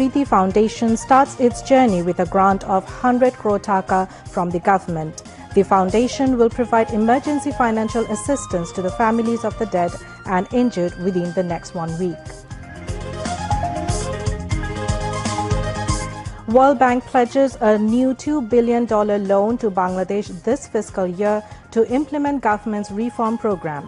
Smriti Foundation starts its journey with a grant of 100 crore taka from the government. The foundation will provide emergency financial assistance to the families of the dead and injured within the next 1 week. World Bank pledges a new $2 billion loan to Bangladesh this fiscal year to implement government's reform program.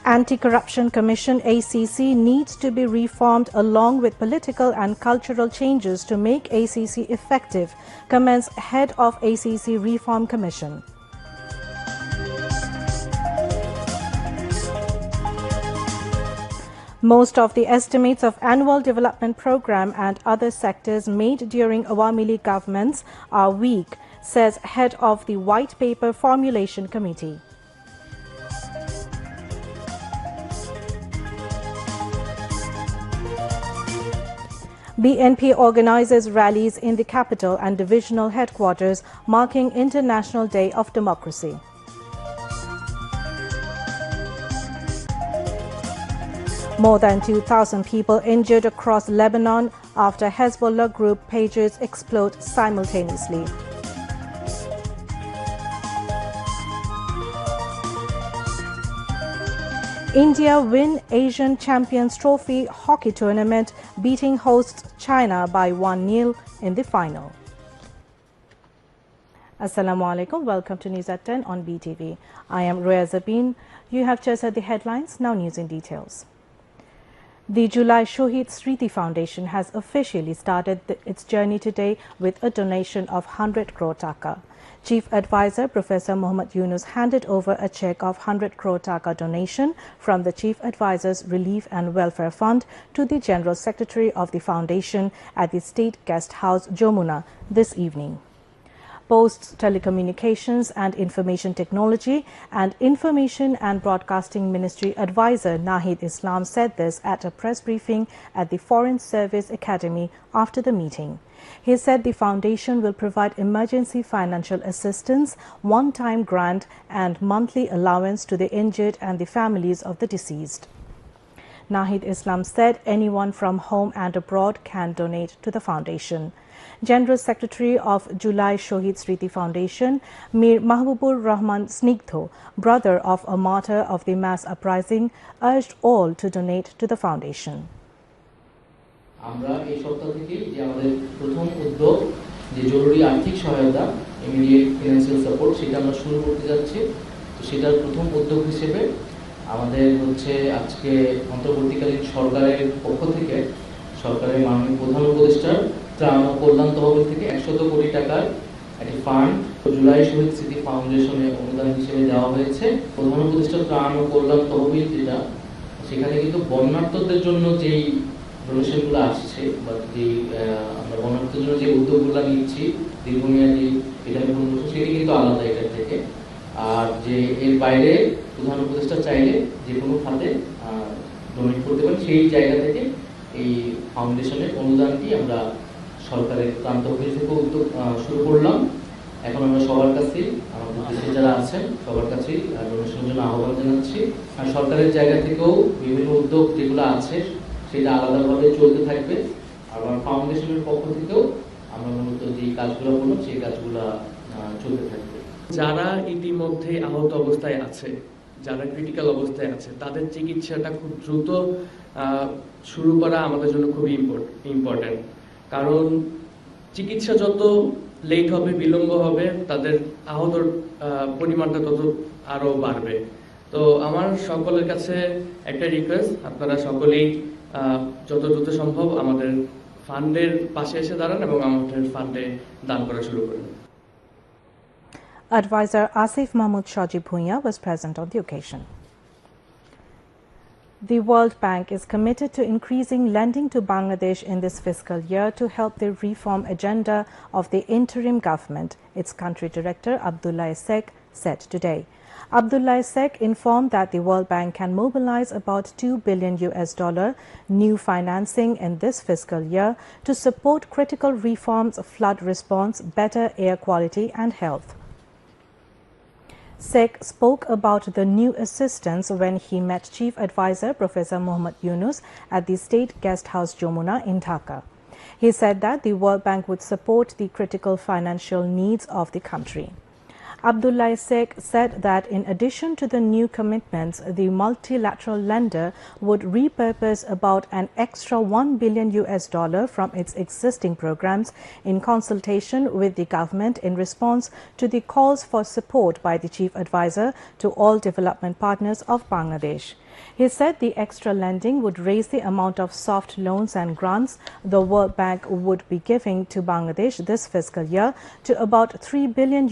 Anti-Corruption Commission ACC needs to be reformed along with political and cultural changes to make ACC effective, comments head of ACC Reform Commission. Most of the estimates of annual development program and other sectors made during Awami League governments are weak, says head of the White Paper Formulation Committee. BNP organizes rallies in the capital and divisional headquarters marking International Day of Democracy. More than 2,000 people injured across Lebanon after Hezbollah group pages explode simultaneously. India win Asian Champions Trophy hockey tournament, beating hosts China by 1-0 in the final. Assalamu alaikum. Welcome to News at 10 on BTV. I am Roya Zabin. You have just heard the headlines. Now news in details. The July Shaheed Smriti Foundation has officially started its journey today with a donation of 100 crore taka. Chief Advisor Professor Mohammad Yunus handed over a cheque of 100 crore taka donation from the Chief Advisor's Relief and Welfare Fund to the General Secretary of the Foundation at the State Guest House, Jamuna, this evening. Posts, Telecommunications and Information Technology and Information and Broadcasting Ministry Advisor Naheed Islam said this at a press briefing at the Foreign Service Academy after the meeting. He said the foundation will provide emergency financial assistance, one-time grant and monthly allowance to the injured and the families of the deceased. Naheed Islam said anyone from home and abroad can donate to the foundation. General Secretary of July Shaheed Smriti Foundation, Mir Mahbubur Rahman Snigdho, brother of a martyr of the mass uprising, urged all to donate to the foundation. আমরা এই সপ্তাহ থেকে যে আমাদের প্রথম উদ্যোগ যে জরুরি আর্থিক সহায়তা ইমিডিয়েট ফিনান্সিয়াল সাপোর্ট সেটা আমরা শুরু করতে যাচ্ছি তো সেটার প্রথম উদ্যোগ হিসেবে আমাদের হচ্ছে আজকে অন্তর্বর্তীকালীন সরকারের পক্ষ থেকে সরকারের মাননীয় প্রধান উপদেষ্টার ত্রাণ ও কল্যাণ তহবিল থেকে 100 কোটি টাকার একটি ফান্ড জুলাই শহীদ স্মৃতি ফাউন্ডেশনে অনুদান হিসেবে দেওয়া হয়েছে প্রধান উপদেষ্টার ত্রাণ ও কল্যাণ তহবিল যেটা সেখানে কিন্তু বন্যার্তদের জন্য যেই ডোনেশনগুলো আসছে বা যে আমরা বন্যার্তদের জন্য যে উদ্যোগগুলো নিচ্ছি দীর্ঘমেয়াদী এখানে পুনর্বাসন সেটি কিন্তু আলাদা এটার থেকে আর যে এর বাইরে প্রধান উপদেষ্টা চাইলে যে কোনো খাতে ডোনেট করতে পারেন সেই জায়গা থেকে এই ফাউন্ডেশনের অনুদানটি আমরা সরকারের ত্রাণ তহবিল থেকে উদ্যোগ শুরু করলাম এখন আমরা সবার কাছেই আমাদের দেশে যারা আছেন সবার কাছেই ডোনেশনের জন্য আহ্বান জানাচ্ছি আর সরকারের জায়গা থেকেও বিভিন্ন উদ্যোগ যেগুলো আছে সেটা আলাদাভাবে চলতে থাকবে আর ফাউন্ডেশনের পক্ষ থেকেও আমরা মূলত যে কাজগুলো করলাম সেই কাজগুলো চলতে থাকবে যারা ইতিমধ্যে আহত অবস্থায় আছে যারা ক্রিটিক্যাল অবস্থায় আছে তাদের চিকিৎসাটা খুব দ্রুত শুরু করা আমাদের জন্য খুবই ইম্পর্টেন্ট কারণ চিকিৎসা যত লেট হবে বিলম্ব হবে তাদের আহতর পরিমাণটা তত আরো বাড়বে তো আমার সকলের কাছে একটা রিকোয়েস্ট আপনারা সকলেই যত দ্রুত সম্ভব আমাদের ফান্ডের পাশে এসে দাঁড়ান এবং আমাদের ফান্ডে দান করা শুরু করুন Advisor Asif Mahmood Shaji Bhuiya was present on the occasion. The World Bank is committed to increasing lending to Bangladesh in this fiscal year to help the reform agenda of the interim government, its country director Abdullah Sheikh said today. Abdullah Sheikh informed that the World Bank can mobilize about $2 billion new financing in this fiscal year to support critical reforms, flood response, better air quality and health. Sheikh spoke about the new assistance when he met Chief Advisor Professor Mohammad Yunus at the State Guest House Jamuna in Dhaka. He said that the World Bank would support the critical financial needs of the country. Abdullah Sheikh said that in addition to the new commitments, the multilateral lender would repurpose about an extra $1 billion from its existing programs in consultation with the government in response to the calls for support by the chief advisor to all development partners of Bangladesh. He said the extra lending would raise the amount of soft loans and grants the World Bank would be giving to Bangladesh this fiscal year to about $3 billion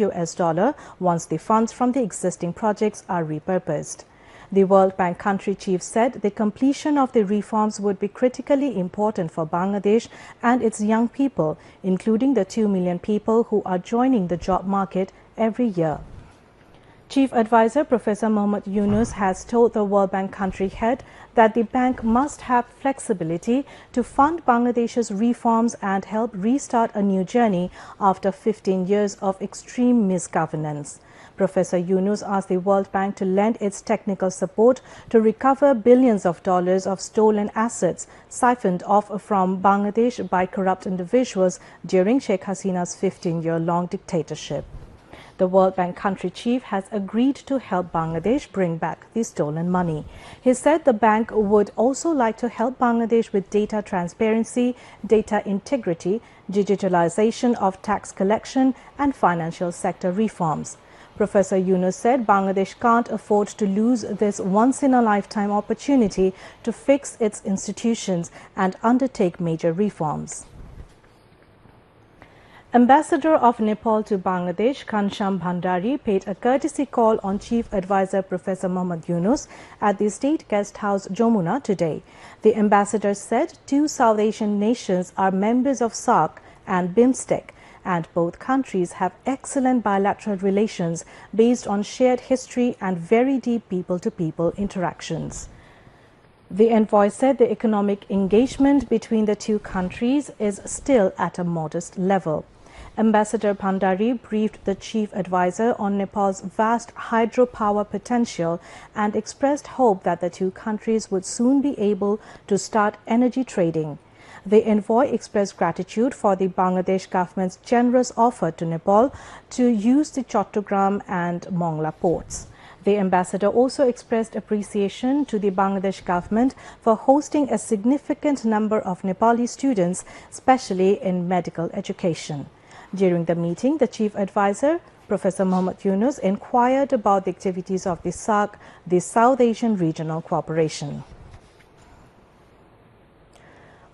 once the funds from the existing projects are repurposed. The World Bank country chief said the completion of the reforms would be critically important for Bangladesh and its young people, including the 2 million people who are joining the job market every year. Chief Advisor Professor Mohammad Yunus has told the World Bank country head that the bank must have flexibility to fund Bangladesh's reforms and help restart a new journey after 15 years of extreme misgovernance. Professor Yunus asked the World Bank to lend its technical support to recover billions of dollars of stolen assets siphoned off from Bangladesh by corrupt individuals during Sheikh Hasina's 15-year-long dictatorship. The World Bank country chief has agreed to help Bangladesh bring back the stolen money. He said the bank would also like to help Bangladesh with data transparency, data integrity, digitalization of tax collection and financial sector reforms. Professor Yunus said Bangladesh can't afford to lose this once-in-a-lifetime opportunity to fix its institutions and undertake major reforms. Ambassador of Nepal to Bangladesh, Kansham Bhandari, paid a courtesy call on Chief Advisor Professor Mohammad Yunus at the State Guest House Jamuna today. The ambassador said 2 South Asian nations are members of SAARC and BIMSTEC, and both countries have excellent bilateral relations based on shared history and very deep people-to-people interactions. The envoy said the economic engagement between the 2 countries is still at a modest level. Ambassador Bhandari briefed the chief advisor on Nepal's vast hydropower potential and expressed hope that the 2 countries would soon be able to start energy trading. The envoy expressed gratitude for the Bangladesh government's generous offer to Nepal to use the Chattogram and Mongla ports. The ambassador also expressed appreciation to the Bangladesh government for hosting a significant number of Nepali students, especially in medical education. During the meeting, the chief advisor, Professor Mohammad Yunus, inquired about the activities of the SAARC, the South Asian Regional Cooperation.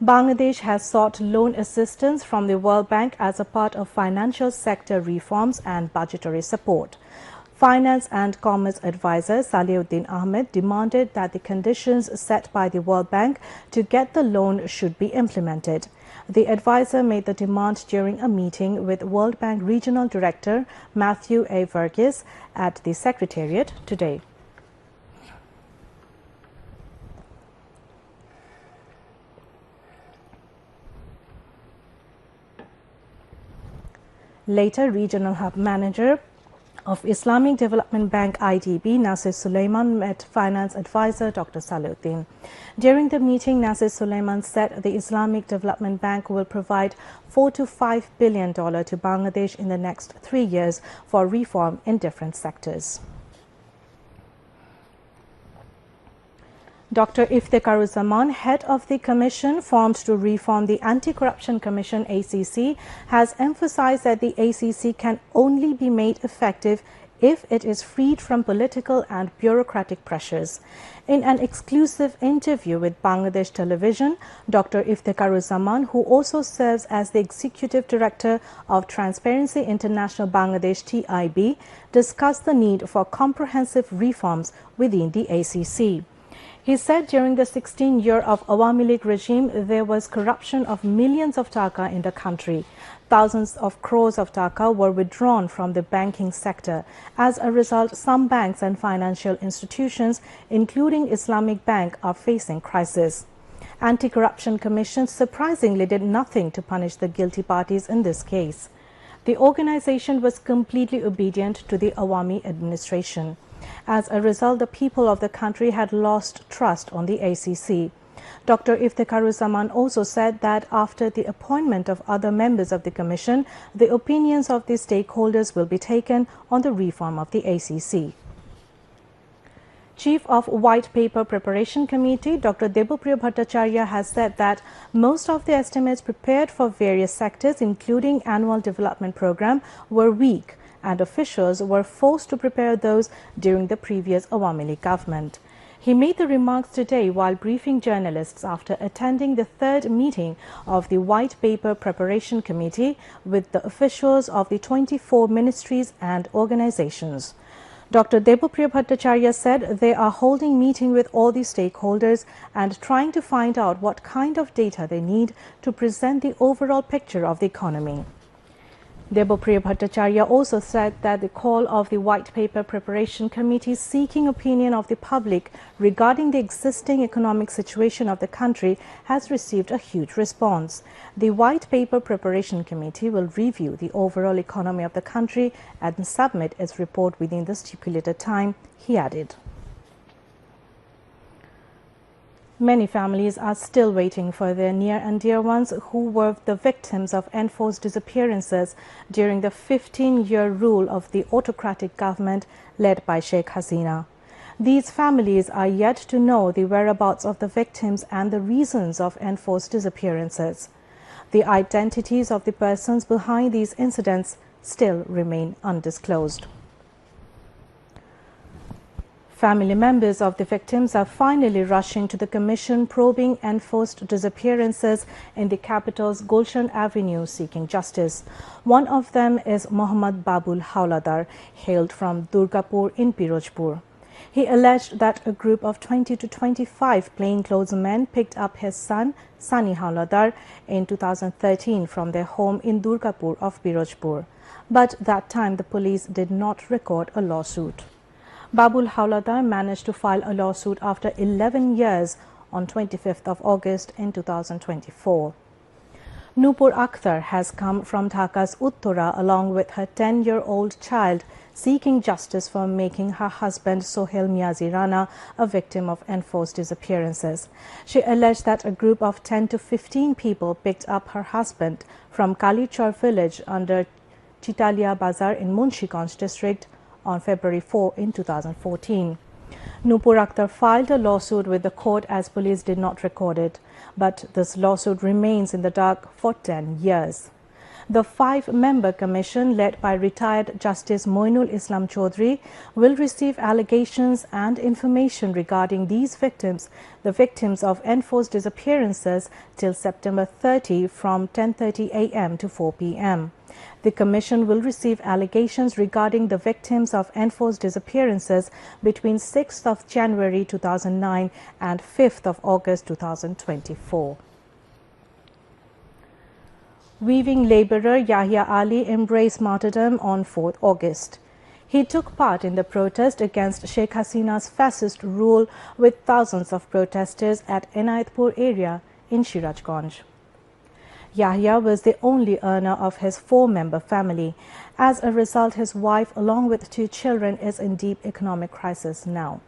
Bangladesh has sought loan assistance from the World Bank as a part of financial sector reforms and budgetary support. Finance and Commerce Advisor Saliuddin Ahmed demanded that the conditions set by the World Bank to get the loan should be implemented. The advisor made the demand during a meeting with World Bank Regional Director Matthew A. Verghese at the Secretariat today. Later, Regional Hub Manager of Islamic Development Bank IDB, Nasir Suleiman, met Finance Advisor Dr. Saliuddin. During the meeting, Nasir Suleiman said the Islamic Development Bank will provide $4 to $5 billion to Bangladesh in the next 3 years for reform in different sectors. Dr. Iftikharuzzaman, head of the commission formed to reform the Anti-Corruption Commission ACC, has emphasized that the ACC can only be made effective if it is freed from political and bureaucratic pressures. In an exclusive interview with Bangladesh Television, Dr. Iftikharuzzaman, who also serves as the Executive Director of Transparency International Bangladesh TIB, discussed the need for comprehensive reforms within the ACC. He said during the 16 years of Awami League regime, there was corruption of millions of taka in the country. Thousands of crores of taka were withdrawn from the banking sector. As a result, some banks and financial institutions, including Islamic Bank, are facing crisis. Anti-Corruption Commission surprisingly did nothing to punish the guilty parties in this case. The organization was completely obedient to the Awami administration. As a result, the people of the country had lost trust on the ACC. Dr. Iftikharuzaman also said that after the appointment of other members of the commission, the opinions of the stakeholders will be taken on the reform of the ACC. Chief of White Paper Preparation Committee, Dr. Debapriya Bhattacharya, has said that most of the estimates prepared for various sectors, including Annual Development Program, were weak, and officials were forced to prepare those during the previous Awami League government. He made the remarks today while briefing journalists after attending the third meeting of the White Paper Preparation Committee with the officials of the 24 ministries and organizations. Dr. Debapriya Bhattacharya said they are holding meeting with all the stakeholders and trying to find out what kind of data they need to present the overall picture of the economy. Debapriya Bhattacharya also said that the call of the White Paper Preparation Committee seeking opinion of the public regarding the existing economic situation of the country has received a huge response. The White Paper Preparation Committee will review the overall economy of the country and submit its report within the stipulated time, he added. Many families are still waiting for their near and dear ones who were the victims of enforced disappearances during the 15-year rule of the autocratic government led by Sheikh Hasina. These families are yet to know the whereabouts of the victims and the reasons of enforced disappearances. The identities of the persons behind these incidents still remain undisclosed. Family members of the victims are finally rushing to the commission probing enforced disappearances in the capital's Gulshan Avenue seeking justice. One of them is Mohammad Babul Hauladar, hailed from Durgapur in Pirojpur. He alleged that a group of 20 to 25 plainclothes men picked up his son, Sani Hauladar, in 2013 from their home in Durgapur of Pirojpur. But that time the police did not record a lawsuit. Babul Hauladar managed to file a lawsuit after 11 years on 25th of August in 2024. Nupur Akhtar has come from Dhaka's Uttara along with her 10-year-old child seeking justice for making her husband Sohail Miazi Rana a victim of enforced disappearances. She alleged that a group of 10 to 15 people picked up her husband from Kalichor village under Chitalia Bazar in Munshiganj district on February 4 in 2014. Nupur Akhtar filed a lawsuit with the court as police did not record it, but this lawsuit remains in the dark for 10 years. The 5-member commission led by retired Justice Moinul Islam Chaudhry will receive allegations and information regarding these victims, the victims of enforced disappearances, till September 30 from 10:30 a.m. to 4 p.m. The commission will receive allegations regarding the victims of enforced disappearances between 6th of January 2009 and 5th of August 2024. Weaving laborer Yahya Ali embraced martyrdom on 4th August. He took part in the protest against Sheikh Hasina's fascist rule with thousands of protesters at Enayatpur area in Shirajganj. Yahya was the only earner of his 4-member family. As a result, his wife, along with 2 children, is in deep economic crisis now.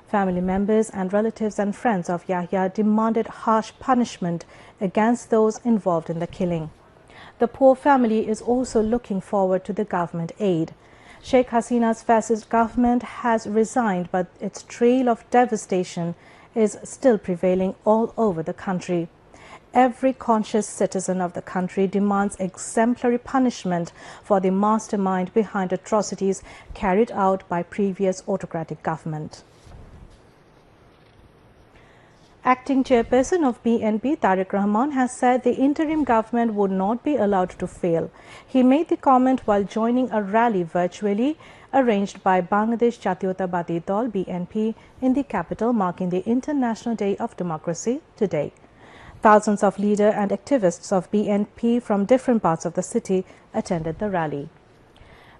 Family members and relatives and friends of Yahya demanded harsh punishment against those involved in the killing. The poor family is also looking forward to the government aid. Sheikh Hasina's fascist government has resigned, but its trail of devastation is still prevailing all over the country. Every conscious citizen of the country demands exemplary punishment for the mastermind behind atrocities carried out by previous autocratic government. Acting chairperson of BNP, Tariq Rahman, has said the interim government would not be allowed to fail. He made the comment while joining a rally virtually arranged by Bangladesh Jatiyottabadi Dal BNP in the capital, marking the International Day of Democracy today. Thousands of leaders and activists of BNP from different parts of the city attended the rally.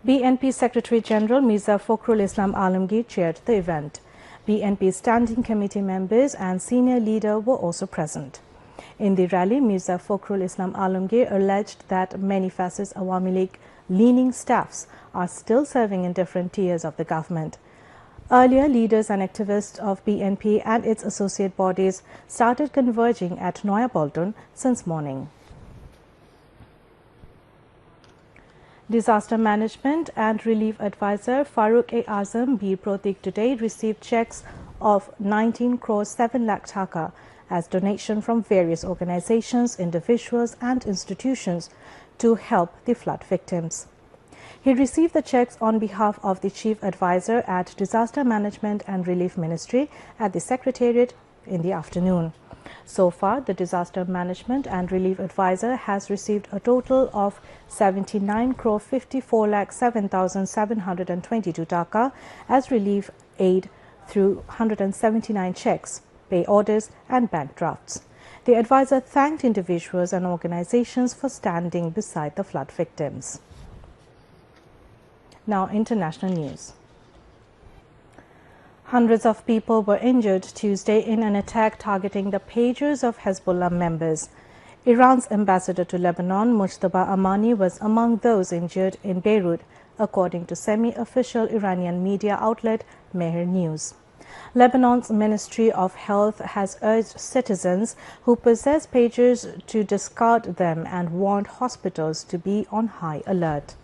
BNP Secretary General Mirza Fakhrul Islam Alamgir chaired the event. BNP Standing Committee members and senior leaders were also present. In the rally, Mirza Fakhrul Islam Alamgir alleged that many fascist Awami League-leaning staffs are still serving in different tiers of the government. Earlier, leaders and activists of BNP and its associate bodies started converging at Noya Bolton since morning. Disaster Management and Relief Advisor Farooq-e-Azam Bir Protik today received checks of 19 crore 7 lakh taka as donation from various organizations, individuals and institutions to help the flood victims. He received the checks on behalf of the Chief Advisor at Disaster Management and Relief Ministry at the Secretariat in the afternoon. So far, the Disaster Management and Relief Advisor has received a total of 79 crore 54 lakh 7,722 taka as relief aid through 179 checks, pay orders and bank drafts. The advisor thanked individuals and organizations for standing beside the flood victims. Now, international news. Hundreds of people were injured Tuesday in an attack targeting the pagers of Hezbollah members. Iran's ambassador to Lebanon, Mujtaba Amani, was among those injured in Beirut, according to semi-official Iranian media outlet Mehr News. Lebanon's Ministry of Health has urged citizens who possess pagers to discard them and warned hospitals to be on high alert.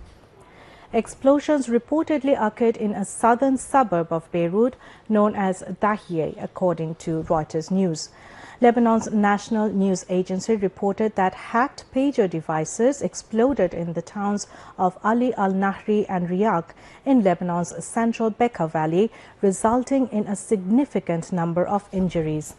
Explosions reportedly occurred in a southern suburb of Beirut known as Dahieh, according to Reuters News. Lebanon's national news agency reported that hacked pager devices exploded in the towns of Ali al-Nahri and Riyaq in Lebanon's central Bekaa Valley, resulting in a significant number of injuries.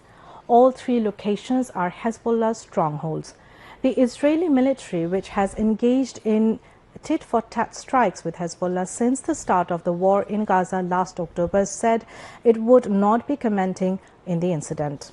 All three locations are Hezbollah strongholds. The Israeli military, which has engaged in tit-for-tat strikes with Hezbollah since the start of the war in Gaza last October, said it would not be commenting in the incident.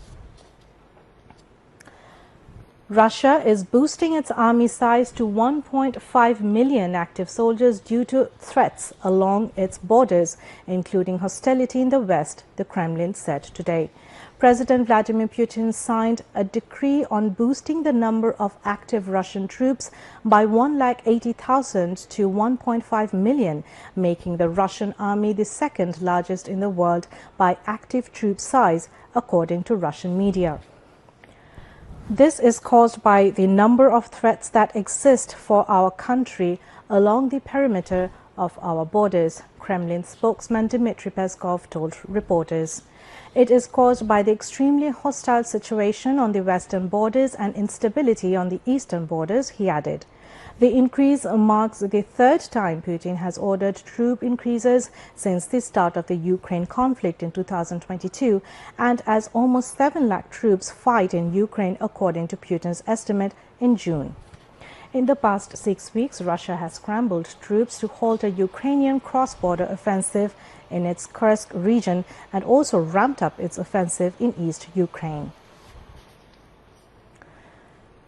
Russia is boosting its army size to 1.5 million active soldiers due to threats along its borders, including hostility in the West, the Kremlin said today. President Vladimir Putin signed a decree on boosting the number of active Russian troops by 180,000 to 1.5 million, making the Russian army the second largest in the world by active troop size, according to Russian media. This is caused by the number of threats that exist for our country along the perimeter of our borders, Kremlin spokesman Dmitry Peskov told reporters. It is caused by the extremely hostile situation on the western borders and instability on the eastern borders, he added. The increase marks the third time Putin has ordered troop increases since the start of the Ukraine conflict in 2022, and as almost 7 lakh troops fight in Ukraine, according to Putin's estimate in June. In the past 6 weeks, Russia has scrambled troops to halt a Ukrainian cross-border offensive in its Kursk region and also ramped up its offensive in East Ukraine.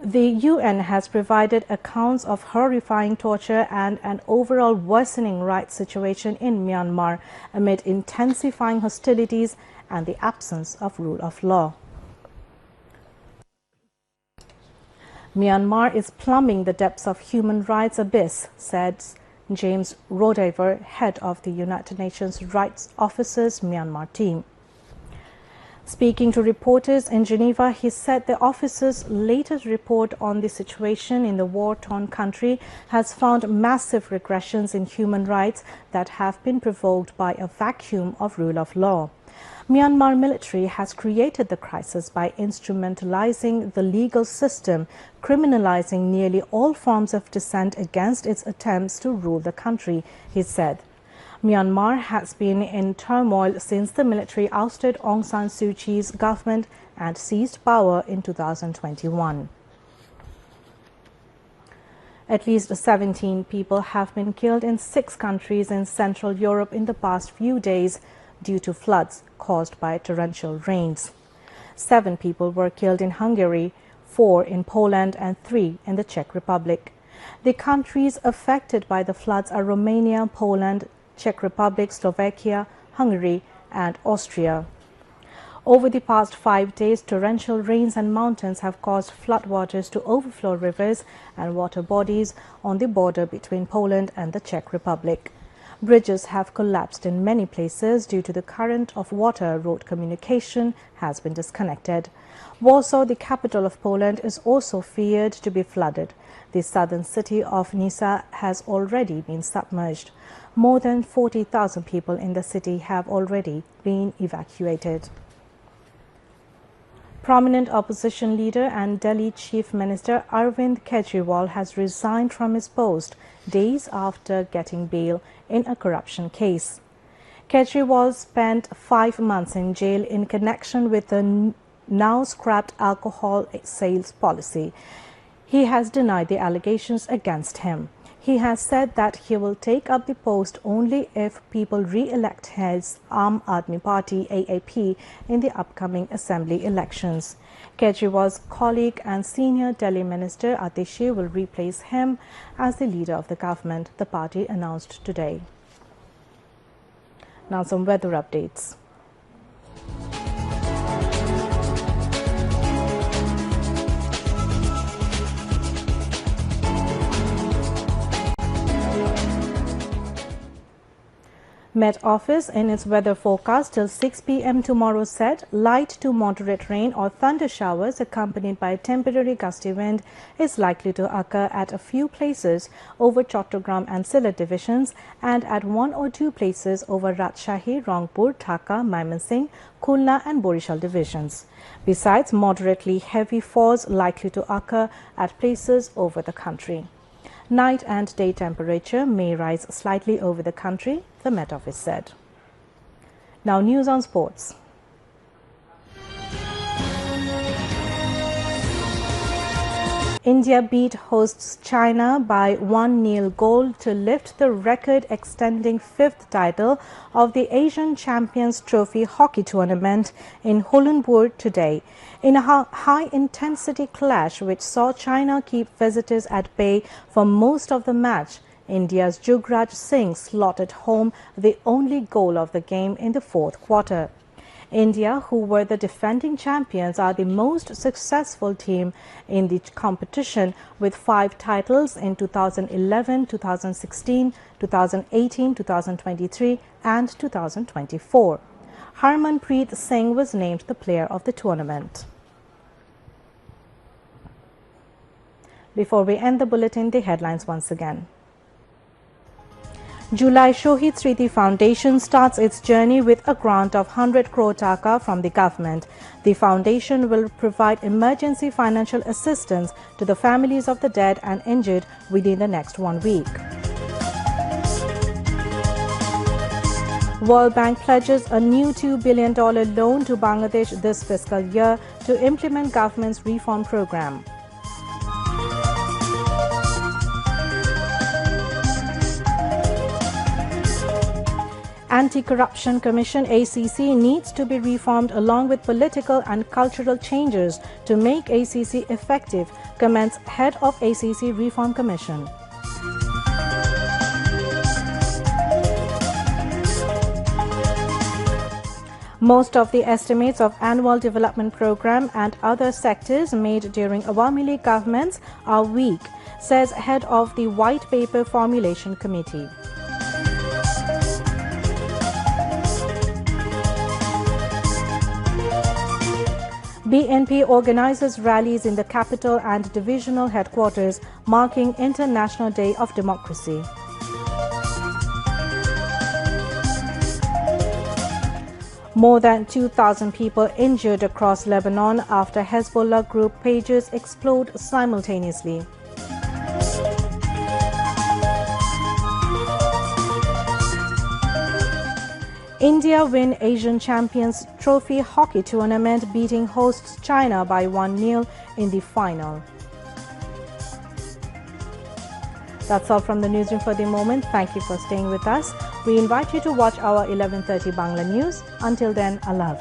The UN has provided accounts of horrifying torture and an overall worsening rights situation in Myanmar amid intensifying hostilities and the absence of rule of law. Myanmar is plumbing the depths of human rights abyss, said James Rodever, head of the United Nations Rights Office's Myanmar team. Speaking to reporters in Geneva, he said the office's latest report on the situation in the war-torn country has found massive regressions in human rights that have been provoked by a vacuum of rule of law. Myanmar military has created the crisis by instrumentalizing the legal system, criminalizing nearly all forms of dissent against its attempts to rule the country, he said. Myanmar has been in turmoil since the military ousted Aung San Suu Kyi's government and seized power in 2021. At least 17 people have been killed in 6 countries in Central Europe in the past few days due to floods caused by torrential rains. 7 people were killed in Hungary, 4 in Poland and 3 in the Czech Republic. The countries affected by the floods are Romania, Poland, Czech Republic, Slovakia, Hungary and Austria. Over the past 5 days, torrential rains and mountains have caused floodwaters to overflow rivers and water bodies on the border between Poland and the Czech Republic. Bridges have collapsed in many places due to the current of water. Road communication has been disconnected. Warsaw, the capital of Poland, is also feared to be flooded. The southern city of Nysa has already been submerged. More than 40,000 people in the city have already been evacuated. Prominent opposition leader and Delhi Chief Minister Arvind Kejriwal has resigned from his post days after getting bail in a corruption case. Kejriwal spent 5 months in jail in connection with the now scrapped alcohol sales policy. He has denied the allegations against him. He has said that he will take up the post only if people re-elect his Aam Aadmi Party AAP in the upcoming assembly elections. Kejriwal's colleague and senior Delhi Minister Atishi will replace him as the leader of the government, the party announced today. Now some weather updates. Met Office in its weather forecast till 6 p.m. tomorrow said light to moderate rain or thunder showers accompanied by a temporary gusty wind is likely to occur at a few places over Chattogram and Sylhet divisions and at 1 or 2 places over Rajshahi, Rangpur, Dhaka, Mymensingh, Khulna and Borishal divisions. Besides, moderately heavy falls likely to occur at places over the country. Night and day temperature may rise slightly over the country, the Met Office said. Now news on sports. India beat hosts China by 1-0 goal to lift the record-extending 5th title of the Asian Champions Trophy hockey tournament in Hollandburg today, in a high-intensity clash which saw China keep visitors at bay for most of the match. India's Jugraj Singh slotted home the only goal of the game in the 4th quarter. India, who were the defending champions, are the most successful team in the competition with 5 titles in 2011, 2016, 2018, 2023 and 2024. Harmanpreet Singh was named the player of the tournament. Before we end the bulletin, the headlines once again. July Shaheed Smriti Foundation starts its journey with a grant of 100 crore taka from the government. The foundation will provide emergency financial assistance to the families of the dead and injured within the next 1 week. World Bank pledges a new $2 billion loan to Bangladesh this fiscal year to implement government's reform program. Anti-Corruption Commission ACC needs to be reformed along with political and cultural changes to make ACC effective, comments head of ACC Reform Commission. Most of the estimates of annual development program and other sectors made during Awami League governments are weak, says head of the White Paper Formulation Committee. BNP organizes rallies in the capital and divisional headquarters, marking International Day of Democracy. More than 2,000 people injured across Lebanon after Hezbollah group pages explode simultaneously. India win Asian Champions Trophy hockey tournament, beating hosts China by 1-0 in the final. That's all from the newsroom for the moment. Thank you for staying with us. We invite you to watch our 11:30 Bangla news. Until then, Allah.